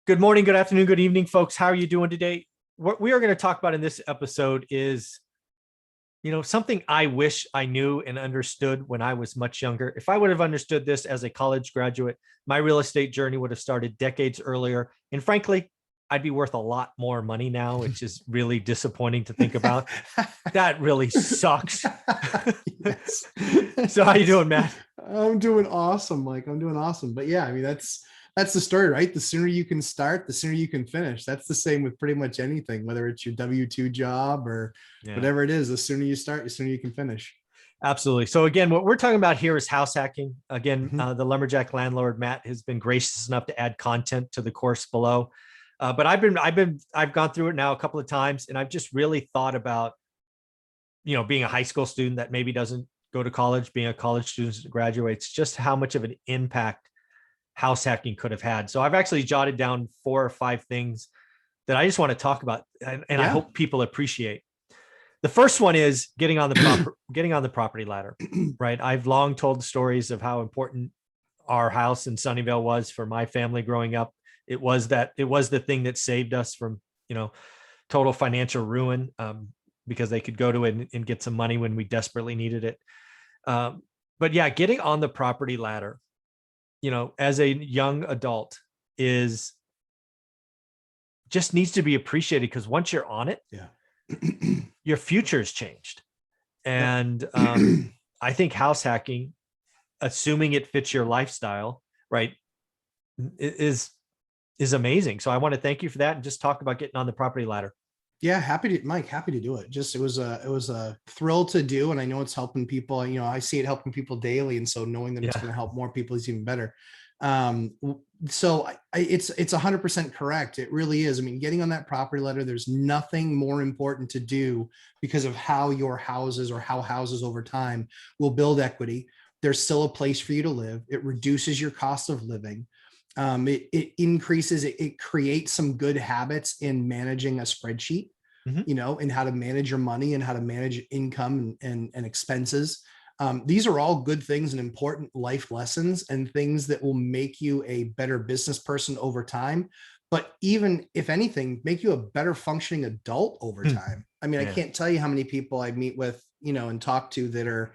Good morning, good afternoon, good evening, folks. How are you doing today? What we are going to talk about in this episode is, something I wish I knew and understood when I was much younger. If I would have understood this as a college graduate, my real estate journey would have started decades earlier. And frankly, I'd be worth a lot more money now, which is really disappointing to think about. That really sucks. Yes. So how you doing, Matt? I'm doing awesome, Mike. I'm doing awesome. But yeah, I mean that's the story, right? The sooner you can start, the sooner you can finish. That's the same with pretty much anything, whether it's your W-2 job or Yeah. whatever it is. The sooner you start, the sooner you can finish. Absolutely. So again, what we're talking about here is house hacking. Again, Mhm. the lumberjack landlord Matt has been gracious enough to add content to the course below. But I've gone through it now a couple of times, and I've just really thought about, being a high school student that maybe doesn't go to college, being a college student that graduates, just how much of an impact house hacking could have had. So I've actually jotted down 4 or 5 things that I just want to talk about, and I Yeah. hope people appreciate. The first one is getting on the property ladder, right? I've long told stories of how important our house in Sunnyvale was for my family growing up. It was the thing that saved us from, total financial ruin, because they could go to it and get some money when we desperately needed it. But yeah, getting on the property ladder, as a young adult is just needs to be appreciated, because once you're on it, Yeah. your future's changed. Yep. And I think house hacking, assuming it fits your lifestyle, right, is amazing. So I want to thank you for that and just talk about getting on the property ladder. Yeah, happy to do it. Just it was a thrill to do, and I know it's helping people. I see it helping people daily, and so knowing that it's Yeah. going to help more people is even better. It's 100% correct. It really is. I mean, getting on that property ladder, there's nothing more important to do because of how your houses or how houses over time will build equity. There's still a place for you to live. It reduces your cost of living. It increases, it creates some good habits in managing a spreadsheet, Mhm. and how to manage your money and how to manage income and expenses. These are all good things and important life lessons and things that will make you a better business person over time. But even if anything, make you a better functioning adult over time. I mean, I Yeah. can't tell you how many people I meet with, and talk to that are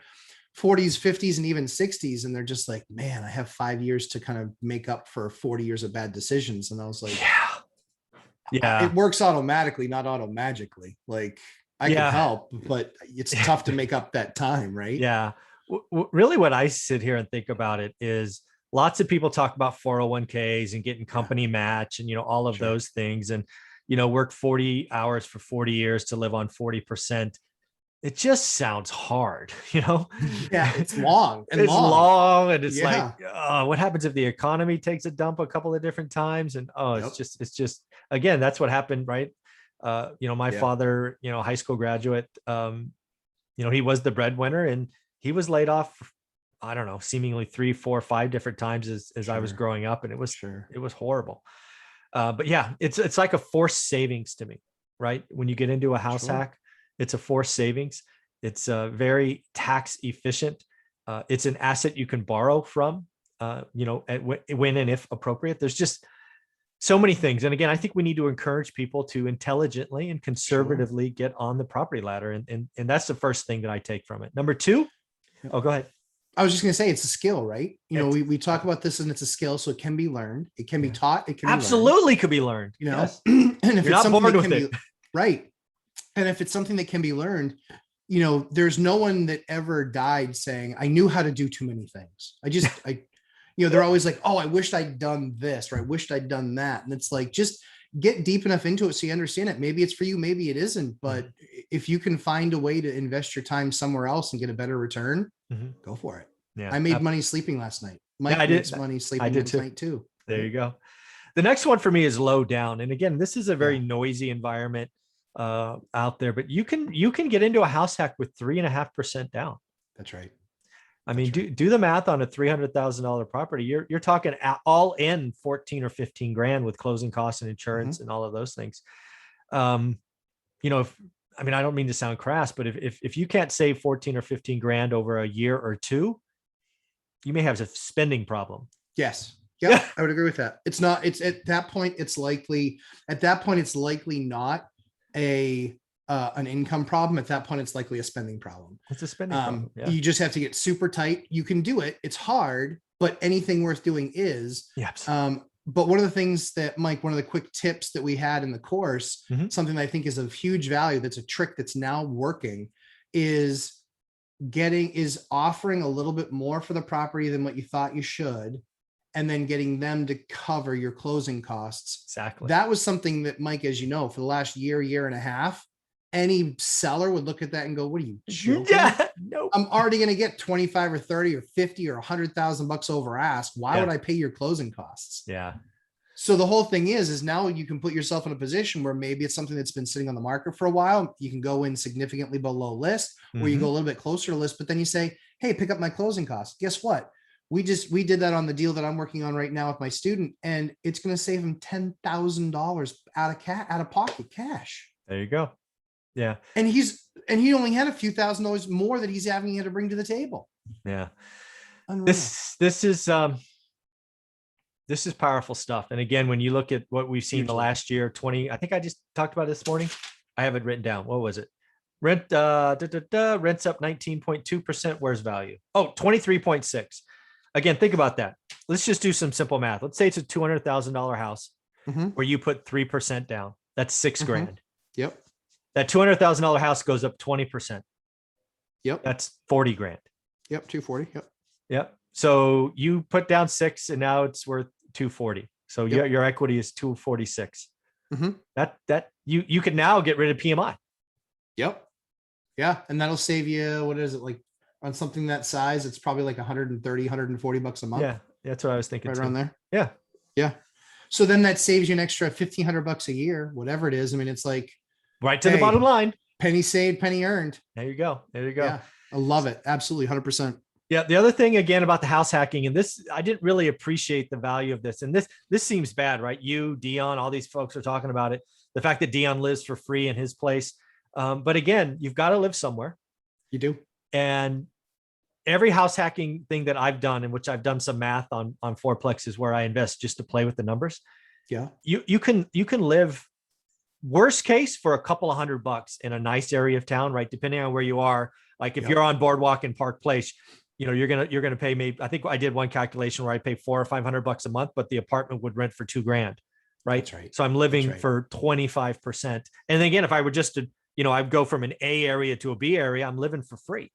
40s, 50s, and even 60s. And they're just like, man, I have 5 years to kind of make up for 40 years of bad decisions. And I was like, Yeah. it Yeah. works automatically, not automagically. Like I can Yeah. help, but it's tough to make up that time, right? Yeah. Really, what I sit here and think about it is lots of people talk about 401ks and getting Yeah, company match and, all of sure. those things. And, work 40 hours for 40 years to live on 40%. It just sounds hard, Yeah, it's long and It's long. long, and it's like, Yeah. what happens if the economy takes a dump a couple of different times? And Yep. it's just, again, that's what happened, right? My Yeah. father, high school graduate, he was the breadwinner, and he was laid off, I don't know, seemingly 3, 4, 5 different times as I was Sure. growing up, and Sure. it was horrible. But yeah, it's like a forced savings to me, right? When you get into a house Sure. hack, it's a forced savings. It's very tax efficient. It's an asset you can borrow from, when and if appropriate. There's just so many things. And again, I think we need to encourage people to intelligently and Sure. conservatively get on the property ladder. And that's the first thing that I take from it. Number two, Yep. oh, go ahead. I was just going to say it's a skill, right? It, We talk about this and it's a skill, so it can be learned. It can be yeah, taught. It can be learned, absolutely could be learned. Yes. and if You're it's not something born that with can it. be right. And if it's something that can be learned, there's no one that ever died saying, I knew how to do too many things. They're always like, oh, I wished I'd done this, or I wished I'd done that. And it's like, just get deep enough into it so you understand it. Maybe it's for you, maybe it isn't. But if you can find a way to invest your time somewhere else and get a better return, Mhm. go for it. Yeah. I made money sleeping last night. Yeah, I Mike did. makes money I sleeping did too. tonight too. There Right? you go. The next one for me is low down. And again, this is a very Yeah, noisy environment out there, but you can get into a house hack with 3.5% down. that's right. I mean, That's right. do the math on a $300,000 property. You're talking all in 14 or 15 grand with closing costs and Mm-hmm. insurance and all of those things. Um, if I mean, I don't mean to sound crass, but if you can't save 14 or 15 grand over a year or two, you may have a spending problem. Yes. Yeah, I would agree with that. It's not, it's at that point, it's likely not a an income problem. At that point, it's likely a spending problem. It's a spending problem. Yeah. You just have to get super tight. You can do it. It's hard, but anything worth doing is. Yes. But one of the things that, Mike, one of the quick tips that we had in the course, something that I think is of huge value, that's a trick that's now working, is offering a little bit more for the property than what you thought you should, and then getting them to cover your closing costs. Exactly. That was something that, Mike, as you know, for the last year and a half, any seller would look at that and go, what are you joking? Yeah, no. I'm already going to get 25 or 30 or 50 or $100,000 over ask. Why would I pay your closing costs? Yeah. So the whole thing is now you can put yourself in a position where maybe it's something that's been sitting on the market for a while. You can go in significantly below list, or you go a little bit closer to list, but then you say, hey, pick up my closing costs. Guess what? We did that on the deal that I'm working on right now with my student, and it's going to save him $10,000 out of pocket cash. There you go. Yeah. And he only had a few $1,000s more that he's having to bring to the table. Yeah. Unreal. This is powerful stuff. And again, when you look at what we've seen the last year, I think I just talked about this morning. I have it written down. What was it? Rent's up 19.2%. Where's value? Oh, 23.6. Again, think about that. Let's just do some simple math. Let's say it's a $200,000 house where you put 3% down. That's $6,000. Yep. That $200,000 house goes up 20%. Yep. That's $40,000. Yep. 240. Yep. Yep. So you put down 6 and now it's worth 240. So your equity is 246. That you could now get rid of PMI. Yep. Yeah. And that'll save you, what is it, like on something that size, it's probably like 130, $140 a month. Yeah. That's what I was thinking. Right around there. Yeah. Yeah. So then that saves you an extra $1,500 a year, whatever it is. I mean, it's like right to the bottom line. Penny saved, penny earned. There you go. There you go. Yeah, I love it. Absolutely. 100%. Yeah. The other thing again about the house hacking, and this, I didn't really appreciate the value of this. And this seems bad, right? You, Dion, all these folks are talking about it. The fact that Dion lives for free in his place. But again, you've got to live somewhere. You do. And every house hacking thing that I've done, in which I've done some math on fourplexes where I invest just to play with the numbers. Yeah. You can live worst case for a couple of $100 in a nice area of town, right? Depending on where you are. Like if you're on Boardwalk in Park Place, you're gonna pay maybe, I think I did one calculation where I pay $400 or $500 a month, but the apartment would rent for $2,000, right? That's right. So I'm living for 25%. And then again, if I were just to, I'd go from an A area to a B area, I'm living for free.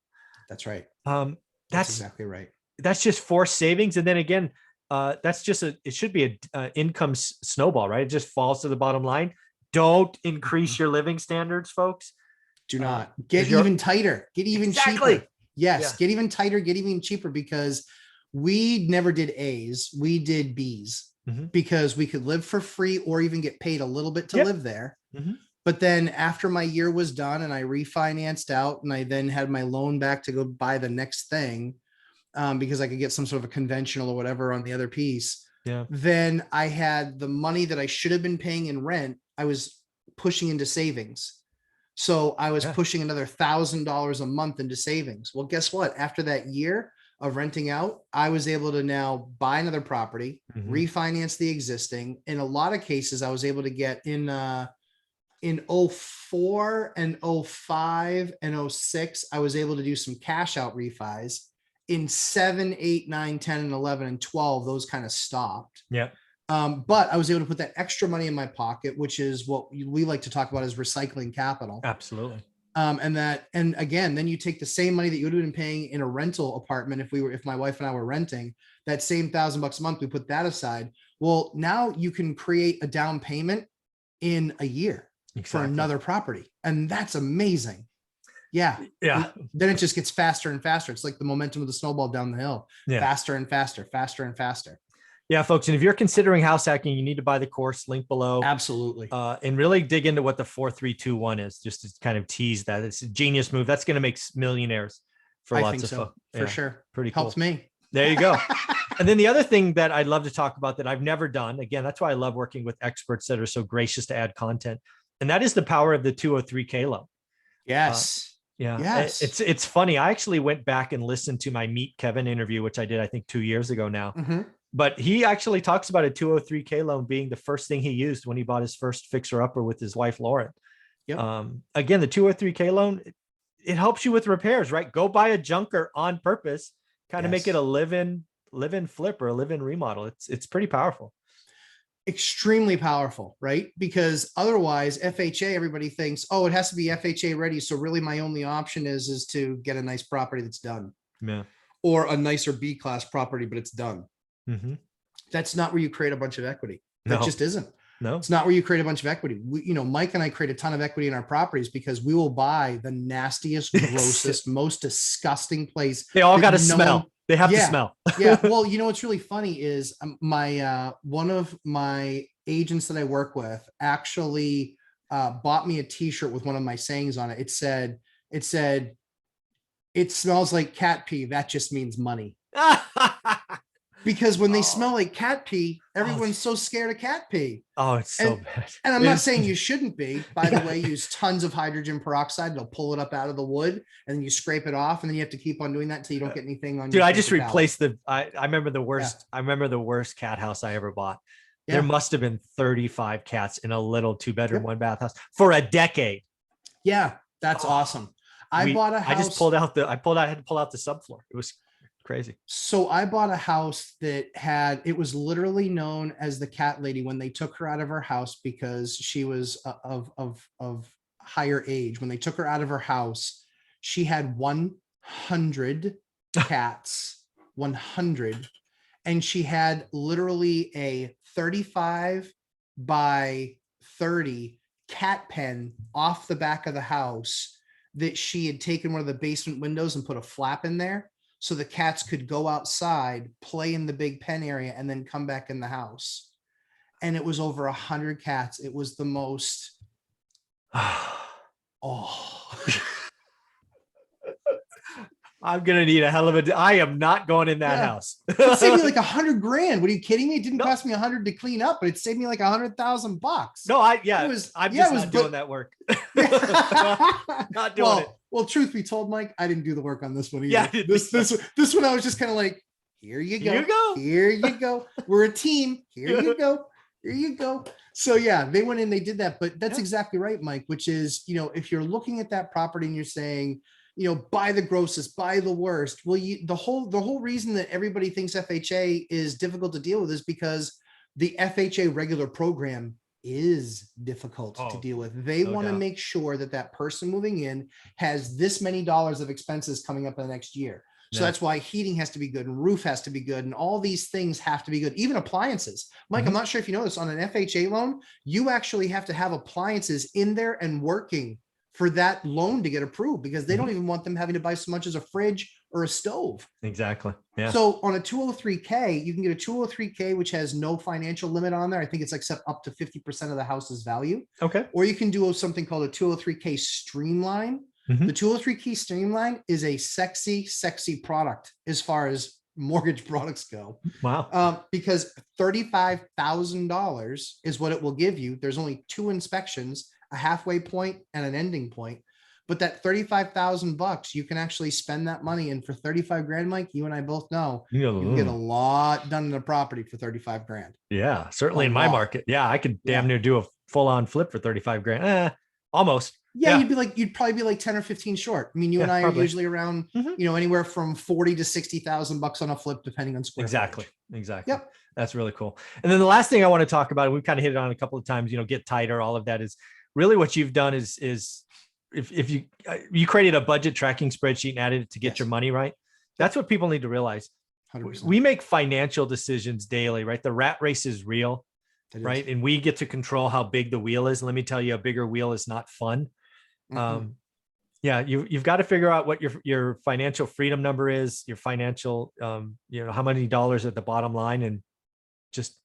That's right. That's exactly right. That's just forced savings. And then again, that's just it should be a income snowball, right? It just falls to the bottom line. Don't increase your living standards, folks. Do not get even tighter, get even cheaper. Yes. Yeah. Get even tighter, get even cheaper, because we never did A's. We did B's because we could live for free or even get paid a little bit to live there. But then after my year was done and I refinanced out and I then had my loan back to go buy the next thing because I could get some sort of a conventional or whatever on the other piece. Yeah. Then I had the money that I should have been paying in rent. I was pushing into savings. So I was pushing another $1,000 a month into savings. Well, guess what? After that year of renting out, I was able to now buy another property, refinance the existing. In a lot of cases, I was able to get in 04 and 05 and 06, I was able to do some cash out refis. In 7, 8, 9, 10, and 11 and 12, those kind of stopped. Yeah. But I was able to put that extra money in my pocket, which is what we like to talk about as recycling capital. Absolutely. And again, then you take the same money that you would have been paying in a rental apartment if my wife and I were renting, that same $1,000 a month, we put that aside. Well, now you can create a down payment in a year for another property. And that's amazing. Yeah. Yeah. Then it just gets faster and faster. It's like the momentum of the snowball down the hill. Yeah. Faster and faster, faster and faster. Yeah, folks. And if you're considering house hacking, you need to buy the course, link below. Absolutely. And really dig into what the 4-3-2-1 is, just to kind of tease that. It's a genius move. That's going to make millionaires for lots of folks. For sure. Pretty cool. Helps me. There you go. And then the other thing that I'd love to talk about that I've never done, again, that's why I love working with experts that are so gracious to add content. And that is the power of the 203K loan. Yes. Yeah. Yes. It's funny. I actually went back and listened to my Meet Kevin interview, which I did, I think 2 years ago now. But he actually talks about a 203K loan being the first thing he used when he bought his first fixer upper with his wife, Lauren. Yep. Again, the 203K loan, it helps you with repairs, right? Go buy a junker on purpose, kind of make it a live-in flip or a live-in remodel. It's pretty powerful. Extremely powerful, right? Because otherwise FHA, everybody thinks, oh, it has to be FHA ready. So really my only option is to get a nice property that's done. Yeah. Or a nicer B class property, but it's done. Mm-hmm. That's not where you create a bunch of equity. That No. just isn't. No. It's not where you create a bunch of equity. Mike and I create a ton of equity in our properties because we will buy the nastiest, grossest, most disgusting place. They all got to smell. They have to smell. Yeah. Well, what's really funny is one of my agents that I work with actually bought me a t-shirt with one of my sayings on it. It said, it smells like cat pee. That just means money. Because when they smell like cat pee, everyone's so scared of cat pee. Oh, it's so bad. And I'm not saying you shouldn't be. By the way, use tons of hydrogen peroxide. They'll pull it up out of the wood and then you scrape it off. And then you have to keep on doing that until you don't get anything on. Dude, I just replaced I remember the worst. Yeah. I remember the worst cat house I ever bought. Yeah. There must have been 35 cats in a little 2-bedroom, 1-bath house for a decade. Yeah, that's awesome. I bought a house. I had to pull out the subfloor. It was crazy. So I bought a house that it was literally known as the cat lady when they took her out of her house because she was of higher age. When they took her out of her house, she had 100 cats, 100. And she had literally a 35 by 30 cat pen off the back of the house that she had taken one of the basement windows and put a flap in there. So the cats could go outside, play in the big pen area, and then come back in the house. And it was over 100 cats. It was the most. I'm gonna need a hell of a. I am not going in that house. It saved me like $100 grand. What are you kidding me? It didn't cost me 100 to clean up, but it saved me like $100,000. No, I'm just not doing that work. Not doing it. Well, truth be told, Mike, I didn't do the work on this one either. Yeah, this one I was just kind of like, here you go. Here you go. We're a team. Here you go. Here you go. So yeah, they went in, they did that. But that's exactly right, Mike, which is, if you're looking at that property and you're saying, buy the grossest, buy the worst. Well, the whole reason that everybody thinks FHA is difficult to deal with is because the FHA regular program is difficult to deal with. They want to make sure that person moving in has this many dollars of expenses coming up in the next year. So that's why heating has to be good and roof has to be good and all these things have to be good, even appliances. Mike, I'm not sure if you know this, on an FHA loan, you actually have to have appliances in there and working for that loan to get approved because they don't even want them having to buy so much as a fridge or a stove. Exactly. Yeah. So on a 203K, you can get a 203K, which has no financial limit on there. I think it's like up to 50% of the house's value. Okay. Or you can do something called a 203K Streamline. The 203K Streamline is a sexy product as far as mortgage products go. Wow. Because $35,000 is what it will give you. There's only 2 inspections, a halfway point and an ending point. But that $35,000, you can actually spend that money. And for 35 grand, Mike, you and I both know you can get a lot done in a property for 35 grand. Yeah, certainly in my market. Yeah, I could damn near do a full-on flip for 35 grand. Almost. Yeah, you'd probably be like 10 or 15 short. I mean, you and I are usually around, anywhere from 40 to 60,000 bucks on a flip, depending on square footage. Exactly. Yep. That's really cool. And then the last thing I want to talk about, and we've kind of hit it on a couple of times, get tighter, all of that is really what you've done is if you created a budget tracking spreadsheet and added it to get your money right. That's what people need to realize. 100%. We make financial decisions daily, right? The rat race is real, right? And we get to control how big the wheel is. Let me tell you, a bigger wheel is not fun. You've got to figure out what your financial freedom number is, your financial, how many dollars at the bottom line, and just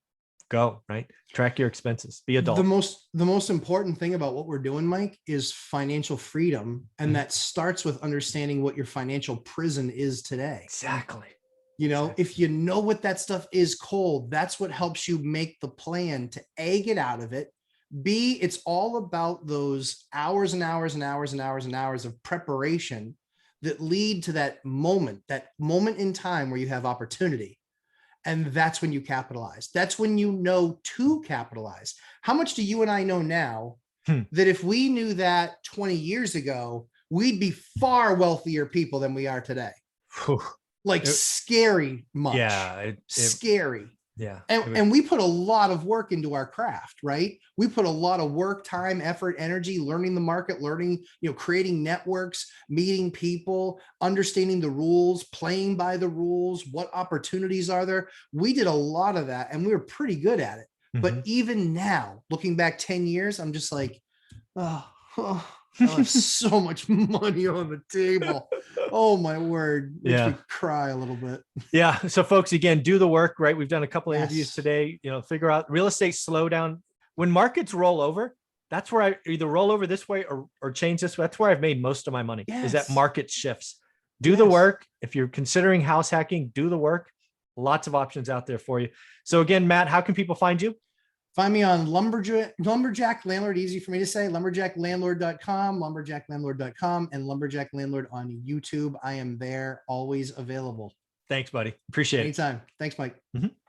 go, right? Track your expenses, be adult. The most important thing about what we're doing, Mike, is financial freedom. And that starts with understanding what your financial prison is today. Exactly. If you know what that stuff is cold, that's what helps you make the plan to A, get out of it. B, it's all about those hours and hours and hours and hours and hours of preparation that lead to that moment in time where you have opportunity. And that's when you capitalize. That's when you know to capitalize. How much do you and I know now that if we knew that 20 years ago, we'd be far wealthier people than we are today? Like scary much. Yeah. Scary. Yeah. And we put a lot of work into our craft, right? We put a lot of work, time, effort, energy, learning the market, learning, creating networks, meeting people, understanding the rules, playing by the rules, what opportunities are there. We did a lot of that and we were pretty good at it. But even now, looking back 10 years, I'm just like, oh, I have so much money on the table. Oh my word. Makes me cry a little bit. Yeah. So folks, again, do the work, right? We've done a couple of interviews today, figure out real estate slowdown. When markets roll over, that's where I either roll over this way or change this. That's where I've made most of my money is that market shifts. Do the work. If you're considering house hacking, do the work. Lots of options out there for you. So again, Matt, how can people find you? Find me on Lumberjack Landlord, easy for me to say, lumberjacklandlord.com, and Lumberjack Landlord on YouTube. I am there, always available. Thanks, buddy. Appreciate it. Anytime. Thanks, Mike.